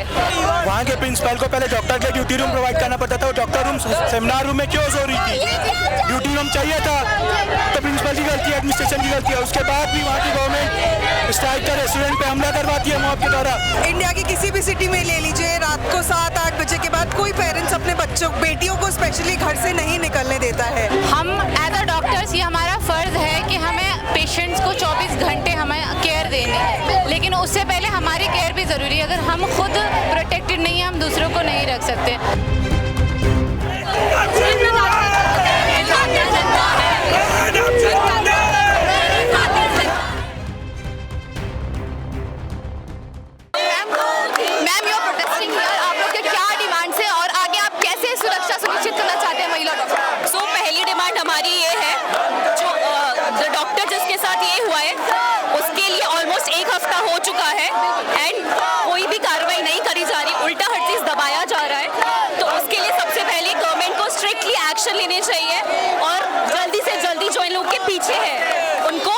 वहाँ के प्रिंसिपल को पहले डॉक्टर के ड्यूटी रूम प्रोवाइड करना पड़ता था, वो डॉक्टर रूम सेमिनार रूम में क्यों सो रही थी? ड्यूटी रूम चाहिए था, तो प्रिंसिपल की गलती है, एडमिनिस्ट्रेशन की गलती है। उसके बाद भी वहाँ की गवर्नमेंट स्ट्राइक कर स्टूडेंट पे हमला करवाती है मॉब के द्वारा। इंडिया की किसी भी सिटी में ले लीजिए, रात को 7-8 बजे के बाद कोई पेरेंट्स अपने बच्चों बेटियों को स्पेशली घर से नहीं निकलने देता है। हम एज अ डॉक्टर्स ये हमारा फ़र्ज़ है कि हमें पेशेंट्स को 24 घंटे हमें केयर देनी है, लेकिन उससे पहले हमारी केयर भी ज़रूरी है। अगर हम खुद प्रोटेक्टेड नहीं हैं, हम दूसरों को नहीं रख सकते। मैम यू प्रोटेस्टिंग हियर, आप लोग के क्या डिमांड्स हैं और आगे आप कैसे सुरक्षा सुनिश्चित करना चाहते हैं महिला डॉक्टर? सो पहली डिमांड हमारी ये है, जो डॉक्टर जिसके साथ ये हुआ है उसके लिए ऑलमोस्ट 1 हफ्ता हो चुका है एंड कोई भी कार्रवाई नहीं करी जा रही, उल्टा हर चीज़ दबाया जा रहा है। तो उसके लिए सबसे पहले गवर्नमेंट को स्ट्रिक्टली एक्शन लेने चाहिए और जल्दी से जल्दी जो इन लोग के पीछे है उनको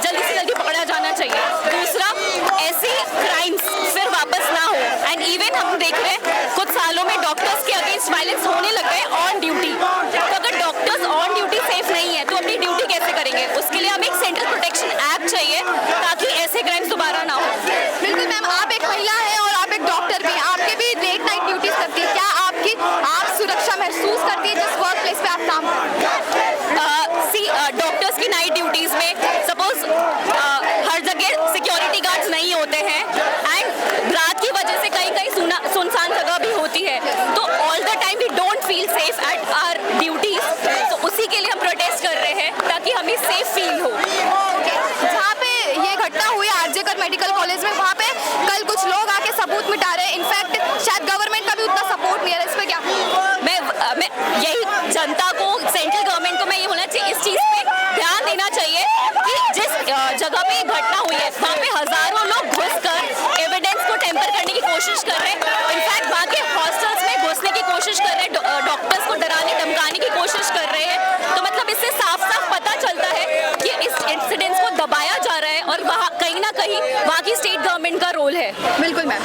जल्दी से जल्दी पकड़ा जाना चाहिए। दूसरा, ऐसी क्राइम्स फिर वापस ना हो एंड इवन हम देख रहे हैं कुछ सालों में डॉक्टर्स के अगेंस्ट वायलेंस होने लग गए ऑन ड्यूटी। तो अगर डॉक्टर्स ऑन ड्यूटी सेफ नहीं है तो अपनी ड्यूटी कैसे करेंगे? उसके लिए हमें एक सेंट्रल प्रोटेक्शन एक्ट चाहिए ताकि ऐसे क्राइम्स दोबारा ना हो। बिल्कुल मैम, आप एक महिला हैं और आप एक डॉक्टर भी हैं, आपके भी लेट नाइट ड्यूटीज करती है, क्या आप सुरक्षा महसूस करती है जिस वर्क प्लेस पे आप काम करती हैं? डॉक्टर्स की नाइट ड्यूटीज में सपोज हर जगह सिक्योरिटी गार्ड्स नहीं होते हैं एंड रात की वजह से कहीं कहीं सुनसान जगह भी होती है, तो all the time we don't feel safe at our duties. तो उसी के लिए हम प्रोटेस्ट कर रहे हैं ताकि हमें सेफ फील हो। जहाँ पे ये घटना हुई आरजे कर मेडिकल कॉलेज में, वहाँ पे कल कुछ लोग आके सबूत मिटा रहे हैं, इनफैक्ट शायद गवर्नमेंट का भी उतना सपोर्ट नहीं है, इस पे क्या? मैं यही जनता को, सेंट्रल गवर्नमेंट को मैं ये बोलना चाहिए, इस चीज़ पे ध्यान देना चाहिए कि जिस जगह पे घटना हुई है वहाँ पे हजारों लोग घुसकर एविडेंस को टेम्पर करने की कोशिश कर रहे हैं। इनफैक्ट वहाँ के हॉस्टल्स में घुसने की कोशिश कर रहे हैं, डॉक्टर्स को डराने धमकाने की कोशिश कर रहे हैं। तो मतलब इससे साफ साफ पता चलता है कि इस इंसिडेंट्स को दबाया जा रहा है और वहाँ कहीं ना कहीं वहाँ की स्टेट गवर्नमेंट का रोल है। बिल्कुल मैम,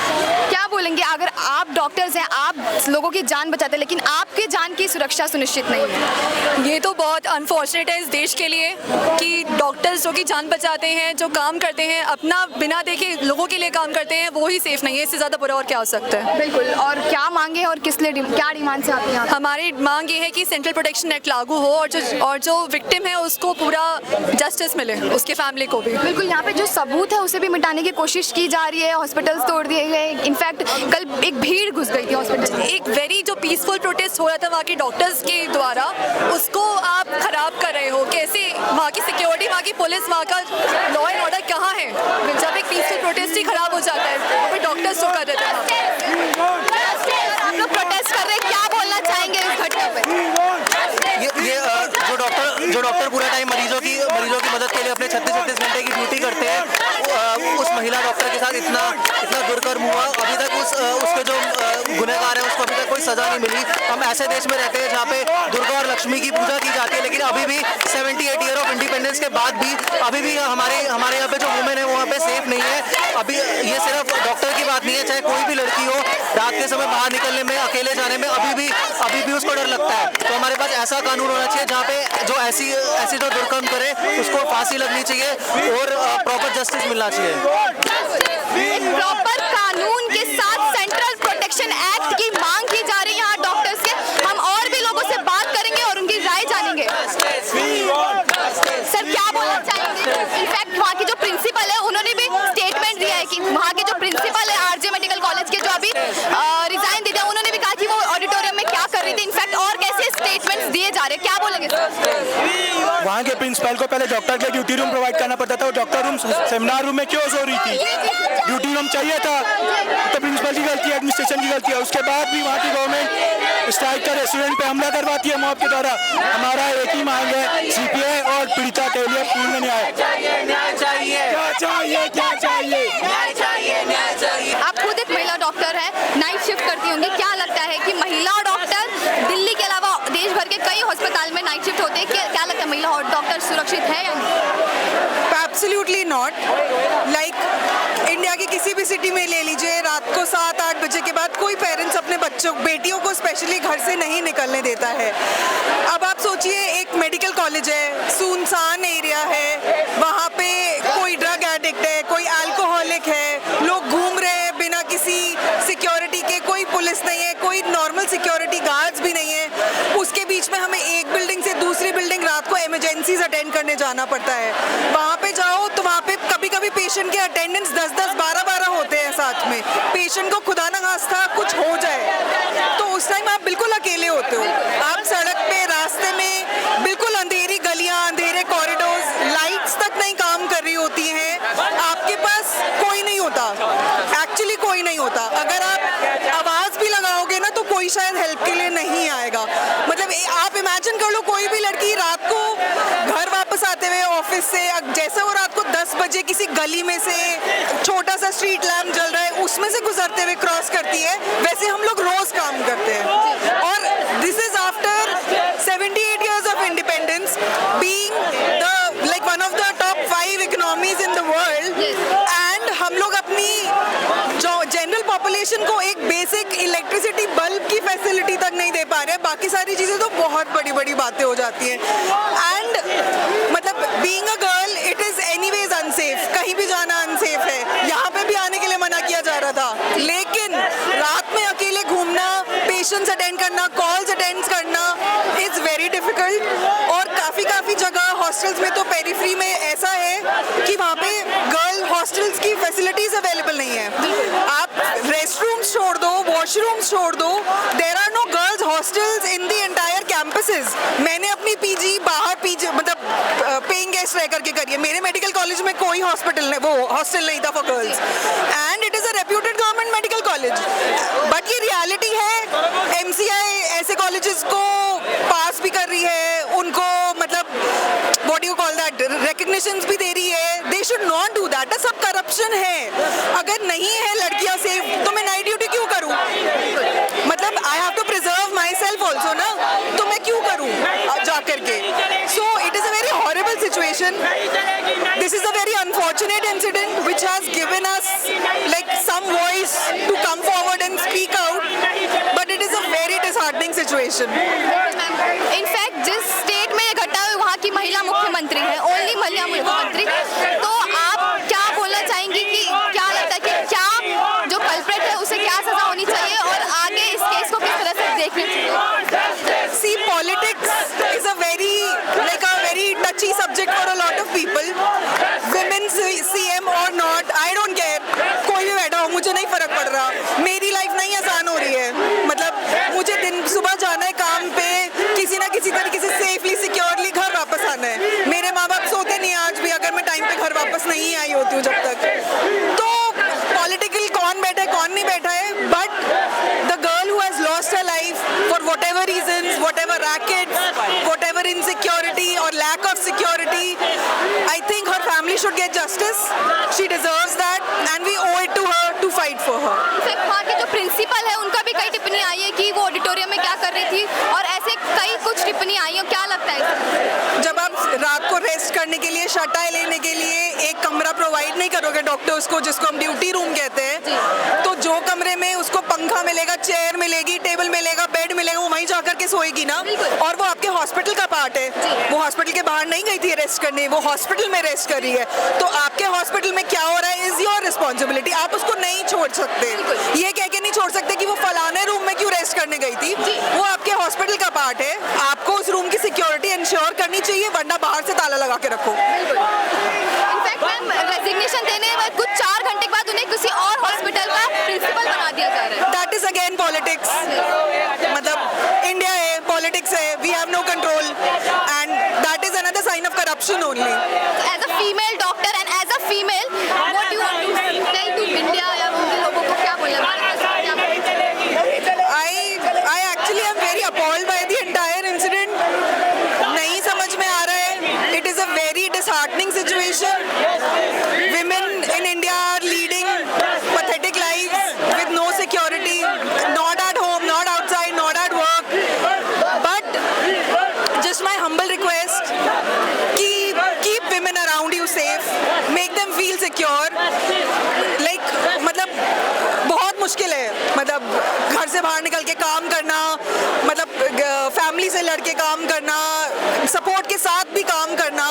क्या बोलेंगे अगर आप डॉक्टर्स हैं, आप लोगों की जान बचाते हैं लेकिन आपके जान की सुरक्षा सुनिश्चित नहीं है? ये तो बहुत अनफॉर्चुनेट है इस देश के लिए कि डॉक्टर्स जो कि जान बचाते हैं, जो काम करते हैं, अपना बिना देखे लोगों के लिए काम करते हैं, वो ही सेफ नहीं है। इससे ज़्यादा बुरा और क्या हो सकता है? बिल्कुल, और क्या मांगे और किस लिए क्या डिमांड से आपके यहाँ? हमारी मांग ये है कि सेंट्रल प्रोटेक्शन एक्ट लागू हो और जो विक्टिम है उसको पूरा जस्टिस मिले, उसके फैमिली को भी। बिल्कुल, यहाँ पे जो सबूत है उसे भी मिटाने की कोशिश की जा रही है, हॉस्पिटल्स तोड़ दिए गए, इनफैक्ट कल एक भीड़ घुस गई थी हॉस्पिटल। एक वेरी जो पीसफुल प्रोटेस्ट हो रहा था वहाँ के डॉक्टर्स के द्वारा, उसको आप खराब कर रहे हो। कैसे वहाँ की सिक्योरिटी, वहाँ की पुलिस, वहाँ का लॉ एंड ऑर्डर कहाँ है जब एक पीसफुल प्रोटेस्ट ही खराब हो जाता है? वहाँ पे डॉक्टर्स तो कर रहे थे। आप लोग प्रोटेस्ट कर रहे हैं, क्या बोलना चाहेंगे इस घटना पे? ये जो डॉक्टर पूरा टाइम मरीजों की मदद के लिए अपने 36 घंटे की ड्यूटी करते हैं, उस महिला डॉक्टर के साथ इतना दुर्कर्म हुआ। अभी तक उसके जो गुनहगार है उसको अभी तक कोई सजा नहीं मिली। हम ऐसे देश में रहते हैं जहाँ पे दुर्गा और लक्ष्मी की पूजा की जाती है, लेकिन अभी भी 78 ईयर ऑफ इंडिपेंडेंस के बाद भी अभी भी हमारे यहाँ पे जो वुमेन है वहाँ पे सेफ नहीं है। अभी ये सिर्फ डॉक्टर की बात नहीं है, चाहे कोई भी लड़की हो, रात के समय बाहर निकलने में, अकेले जाने में अभी भी उसको डर लगता है। तो हमारे पास ऐसा कानून होना चाहिए जहाँ पे जो ऐसी जो दुर्कर्म करे उसको फांसी लगनी चाहिए और प्रॉपर जस्टिस मिलना चाहिए। प्रॉपर कानून के साथ सेंट्रल प्रोटेक्शन एक्ट की मांग की जा रही है यहाँ डॉक्टर्स के। हम और भी लोगों से बात करेंगे और उनकी राय जानेंगे। सर, क्या बोलना चाहेंगे? इनफैक्ट वहाँ की जो प्रिंसिपल है उन्होंने भी स्टेटमेंट दिया है कि वहाँ के जो प्रिंसिपल है आरजे मेडिकल कॉलेज के, जो अभी रिजाइन दे दिया, उन्होंने भी कहा कि वो ऑडिटोरियम में क्या कर रही थी। इनफैक्ट और कैसे स्टेटमेंट्स दिए जा रहे हैं, क्या बोलेंगे सर? वहाँ के प्रिंसिपल को पहले डॉक्टर के ड्यूटी रूम प्रोवाइड करना पड़ता था, वो डॉक्टर रूम सेमिनार रूम में क्यों सो रही थी? ड्यूटी रूम चाहिए था, तो प्रिंसिपल की गलती है, एडमिनिस्ट्रेशन की गलती है। उसके बाद भी वहाँ की गवर्नमेंट स्ट्राइक कर स्टूडेंट पे हमला करवाती है मॉब के द्वारा। हमारा एक ही मांग है, सीपीआई और पीड़िता के लिए पूर्ण न्याय चाहिए। आप खुद एक महिला डॉक्टर हैं, नाइट शिफ्ट करती होंगी, क्या लगता है कि महिला डॉक्टर दिल्ली के अलावा देश भर के कई अस्पताल में नाइट शिफ्ट होते हैं, क्या लगता है महिला डॉक्टर सुरक्षित है या नहीं? Absolutely not. Like इंडिया की किसी भी सिटी में ले लीजिए, रात को 7-8 बजे के बाद कोई पेरेंट्स अपने बच्चों बेटियों को स्पेशली घर से नहीं निकलने देता है। अब आप सोचिए, एक मेडिकल कॉलेज है, सुनसान एरिया है, वहाँ पे कोई ड्रग एडिक्ट है, कोई अल्कोहलिक है, लोग घूम रहे हैं बिना किसी सिक्योरिटी के, कोई पुलिस नहीं है, कोई नॉर्मल सिक्योरिटी गार्ड्स भी नहीं है। उसके बीच में हमें एक बिल्डिंग से दूसरी बिल्डिंग रात को इमरजेंसीज अटेंड करने जाना पड़ता है। वहाँ पे जाओ तो वहाँ पे कभी कभी पेशेंट के अटेंडेंस 10-10, 12-12 होते हैं साथ में। पेशेंट को खुदा ना खास्ता कुछ हो जाए तो उस टाइम आप बिल्कुल अकेले होते हो। आप सड़क पे, रास्ते में बिल्कुल अंधेरी गलियां, अंधेरे कॉरिडोर्स, लाइट्स तक नहीं काम कर रही होती हैं, आपके पास कोई नहीं होता, एक्चुअली कोई नहीं होता। अगर आप आवाज भी लगाओगे ना तो कोई शायद हेल्प के लिए नहीं आएगा। मतलब आप इमेजिन कर लो, कोई भी लड़की रात को घर वापस आते हुए ऑफिस से, जैसे वो रात को 10 बजे किसी गली में से छोटा सा स्ट्रीट लैम्प जल रहा है उसमें से गुजरते हुए क्रॉस करती है, वैसे हम लोग रोज काम करते हैं। और this is after 78 years of independence, being the like one of the top 5 economies in the world, and हम लोग अपनी जो जनरल पॉपुलेशन को एक बेसिक इलेक्ट्रिसिटी बल्ब की फैसिलिटी तक नहीं दे पा रहे हैं। बाकी सारी चीजें तो बहुत बड़ी बड़ी बातें हो जाती हैं। एंड मतलब being a girl it is anyways unsafe, कहीं भी जाना अनसेफ है। यहाँ पे भी आने के लिए मना किया जा रहा था, लेकिन रात में अकेले घूमना, पेशेंट्स अटेंड करना, कॉल्स अटेंड करना इज वेरी डिफिकल्ट। और काफ़ी जगह हॉस्टल्स में तो पेरिफेरी में ऐसा है कि वहाँ पे गर्ल हॉस्टल्स की फैसिलिटीज अवेलेबल नहीं है। आप रेस्ट रूम्स छोड़ दो, वॉशरूम्स छोड़ दो, there are no girls hostels in the entire campuses. मैंने अपनी पीजी बाहर पीजी मतलब पेइंग गेस्ट रह करके करी है। मेरे मेडिकल कॉलेज में कोई हॉस्टल नहीं था for girls, and it is a reputed government medical college. But ये रियलिटी है। एमसीआई ऐसे कॉलेजेस को पास भी कर रही है, उनको मतलब what do you call that, recognitions भी दे रही है। They should not do that. सब करप्शन है। अगर नहीं है लड़कियां सेफ तो मैं नाइट ड्यूटी क्यों करूं? मतलब I have to preserve myself also ना, तो मैं क्यों करूं जा करके? So it is a very horrible situation. This is a very unfortunate incident which has given us like some voice to come forward and speak out, but it is a very disheartening situation. In fact जिस state में ये घटना हुई वहाँ की महिला मुख्यमंत्री है, ओनली महिला मुख्यमंत्री। तो आप क्या बोलना चाहेंगी कि क्या लगता है कि क्या जो कल्प्रेट है उसे क्या सजा होनी चाहिए और आगे इस केस को किस तरह से देखना चाहिए? See, politics is a very touchy subject for a lot of people. Women CM or not, I don't care. कोई भी बैठा हो, मुझे नहीं फर्क पड़ रहा। मेरी लाइफ नहीं आसान हो रही है। मतलब मुझे दिन सुबह जाना है काम पे, किसी ना किसी तरीके से सेफली सिक्योरली घर वापस आना है। मेरे माँ बाप सोते नहीं आज भी, अगर मैं टाइम पे घर वापस नहीं आई होती हूँ जब तक। तो पॉलिटिकल कौन बैठा है कौन नहीं बैठा है, but the girl who has lost her life for whatever reasons, whatever rackets, whatever insecurity or lack of security, I think her family should get justice. She deserves that and we owe it to her to fight for her. In fact वहाँ के जो principal है उनका भी कई टिप्पणी आई है कि वो ऑडिटोरियम में क्या कर रही थी और ऐसे कई कुछ टिप्पणी आई है। क्या लगता है? जब आप रात को रेस्ट करने के लिए, शटाई लेने के लिए एक कमरा प्रोवाइड नहीं करोगे डॉक्टर्स को, जिसको हम ड्यूटी रूम कहते हैं, तो जो कमरे में उसको पंखा मिलेगा, चेयर मिलेगी, टेबल मिलेगा, बेड मिलेगा, वो वहीं जाकर के सोएगी ना। और वो आपके हॉस्पिटल का पार्ट है। वो हॉस्पिटल के बाहर नहीं गई थी रेस्ट करने, वो हॉस्पिटल में रेस्ट कर रही है। तो आपके हॉस्पिटल में क्या हो रहा है इज योर रिस्पॉन्सिबिलिटी। आप उसको नहीं छोड़ सकते, ये कह के नहीं छोड़ सकते कि वो फलाने रूम में क्यों रेस्ट करने गई थी। वो आपके हॉस्पिटल का पार्ट है, आपको उस रूम की सिक्योरिटी इंश्योर करनी चाहिए, वरना बाहर से ताला लगा के रखो। इनफैक्ट मैम रेजिग्नेशन देने के बाद कुछ 4 घंटे के बाद उन्हें किसी और हॉस्पिटल का प्रिंसिपल बना दिया जा रहा है। That is again politics. मतलब इंडिया है, पॉलिटिक्स है, we have no control and that is another sign of corruption only. As a female doctor and as a female what do you want to tell to India या उनके लोगों को क्या बोलना I actually am very appalled by the entire incident. नहीं समझ में आ रहा है। It is a very disheartening situation. Women in India are leading pathetic lives with no security, not at home, not outside, not at work. But just my humble request, keep women around. और मतलब बहुत मुश्किल है, मतलब घर से बाहर निकल के काम करना, मतलब फैमिली से लड़के काम करना, सपोर्ट के साथ भी काम करना.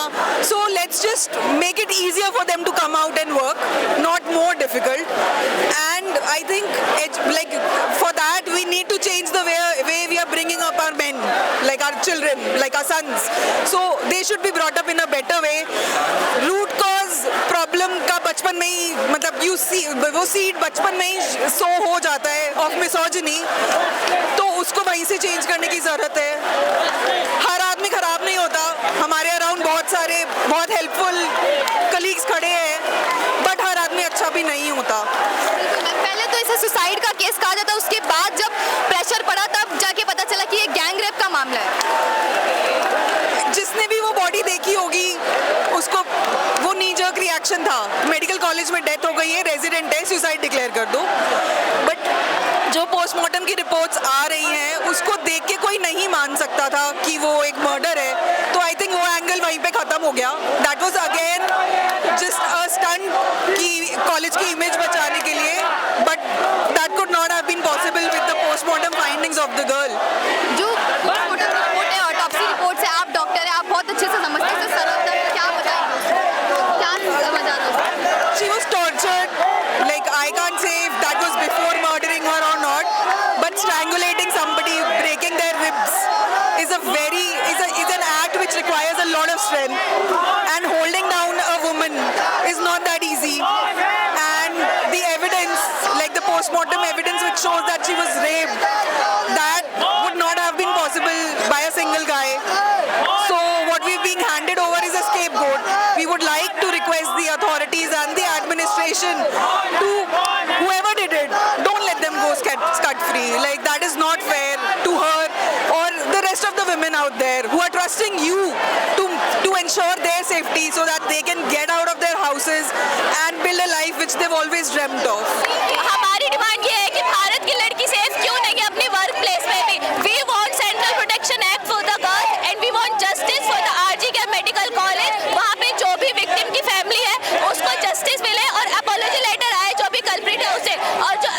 So let's just make it easier for them to come out and work, not more difficult. And I think like for that we need to change the way we are bringing up our men, like our children, like our sons. So they should be brought up in a better way. Root cause problem का बचपन में ही, मतलब you see वो seed बचपन में ही सो हो जाता है of misogyny, तो उसको वहीं से चेंज करने की ज़रूरत है. हर आदमी खराब नहीं होता. हमारे अराउंड बहुत सारे बहुत हेल्पफुल कलीग्स खड़े हैं, बट हर आदमी अच्छा भी नहीं होता. पहले तो इसे सुसाइड का केस कहा जाता, उसके बाद जब प्रेशर पड़ा तब जाके पता चला कि ये गैंग रेप का मामला है. जिसने भी वो बॉडी देखी होगी उसको वो नी जर्क रिएक्शन था. मेडिकल कॉलेज में डेथ हो गई है, रेजिडेंट है, सुसाइड डिक्लेयर कर दो. बट जो पोस्टमार्टम की रिपोर्ट्स आ रही हैं उसको देख के कोई नहीं मान सकता था कि वो एक मर्डर है. तो आई थिंक वो एंगल वहीं पे खत्म हो गया. That was again just a stunt की कॉलेज की इमेज बचाने के लिए, but that could not have been possible with the postmortem findings of the girl. जो पोस्टमार्टम रिपोर्ट है, ऑटोप्सी रिपोर्ट है, आप डॉक्टर हैं, आप बहुत अच्छे से समझते हैं. तो सरल क्या बताएंगे, क्या समझ आ रहा है? She was tortured. Like I can't say if that was before murdering her or not, but strangulating somebody, breaking their ribs is an act which requires a lot of strength. And holding down a woman is not that easy. And the evidence, like the postmortem evidence which shows that she was raped, that would not have been possible by a single guy. So what we're being handed over is a scapegoat. We would like to request the authorities and the administration to, whoever did it, don't let them go scot-free. Like that is not fair to her or the rest of the women out there who are trusting you to ensure their safety so that they can get out of their houses and build a life which they've always dreamt of. हमारी demand ये है कि भारत की लड़की safe क्यों नहीं है अपनी वर्क प्लेस में भी. We want central protection act for the girls and we want justice for the RG कैंप मेडिकल कॉलेज. वहाँ पे जो भी विक्टिम की फैमिली है उसको जस्टिस मिले और अपॉलॉजी लेटर आए जो भी कल्प्रिट है उसे, और जो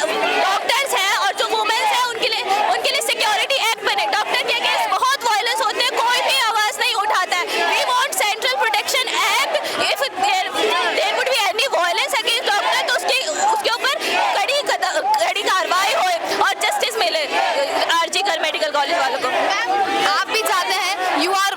डॉक्टर्स हैं और जो वुमेन्स हैं उनके लिए सिक्योरिटी एक्ट बने. डॉक्टर के अगेंस्ट बहुत वायलेंस होते हैं, कोई भी आवाज़ नहीं उठाता है. We want central protection act. If there would be any violence against doctor तो उसके ऊपर कड़ी कार्रवाई हो और जस्टिस मिले आरजी कर मेडिकल कॉलेज वालों को. आप भी चाहते हैं, यू आर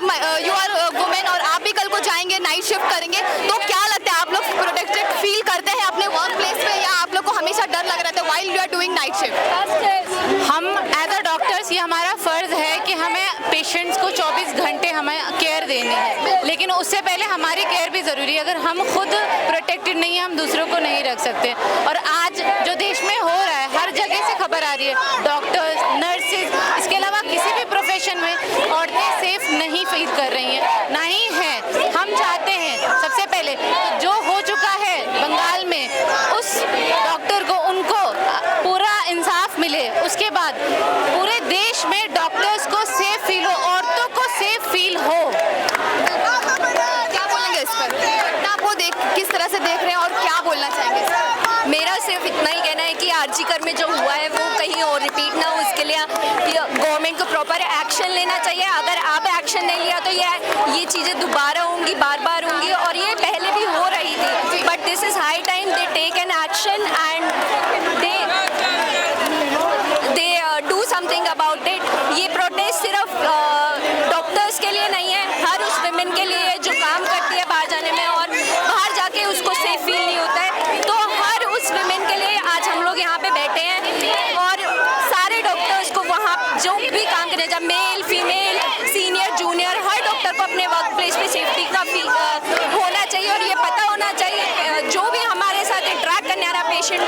वुमेन और आप भी कल को जाएंगे, नाइट शिफ्ट करेंगे, तो क्या लगता है आप लोग प्रोटेक्टेड फील करते हैं अपने वर्क प्लेस पे, या आप लोग को हमेशा डर लग रहा था while you are doing night shift? हम एज अ डॉक्टर्स, ये हमारा फ़र्ज़ है कि हमें पेशेंट्स को 24 घंटे हमें केयर देनी है, लेकिन उससे पहले हमारी केयर भी ज़रूरी है. अगर हम खुद प्रोटेक्टेड नहीं है हम दूसरों को नहीं रख सकते. और आज जो देश में हो रहा है हर जगह से खबर आ रही है, डॉक्टर्स, नर्सेज, इसके अलावा किसी भी प्रोफेशन में औरतें सेफ नहीं फील कर रही हैं, ना ही हैं. हम चाहते हैं सबसे पहले जो हो चुका है बंगाल में उस डॉक्टर को, उनको पूरा इंसाफ मिले. उसके बाद पूरे देश में डॉक्टर्स को सेफ फील हो, औरतों को सेफ फील हो. क्या बोलेंगे इस पर? आप वो किस तरह से देख रहे हैं और क्या बोलना चाहेंगे? मेरा सिर्फ इतना ही कहना है कि आरजी कर में जो हुआ है वो कहीं और रिपीट ना हो, उसके लिए गवर्नमेंट को प्रॉपर एक्शन लेना चाहिए. अगर आप एक्शन नहीं लिया तो ये चीज़ें दोबारा होंगी, बार बार होंगी, और ये पहले भी हो रही थी. But this is high time they take an action and they do something about it. ये प्रोटेस्ट सिर्फ डॉक्टर्स के लिए नहीं है, हर उस विमेन के लिए जो काम करती है बाहर जाने में और बाहर जाके उसको सेफ फील नहीं होता है. तो हर उस विमेन के लिए आज हम लोग यहाँ पे बैठे हैं, और सारे डॉक्टर्स को वहाँ जो भी काम करने जब मेल फीमेल सीनियर जूनियर हर डॉक्टर को अपने वर्क प्लेस पे सेफ्टी का होना चाहिए, और ये पता होना चाहिए जो भी हमारे साथ इंटरेक्ट करने आ रहा पेशेंट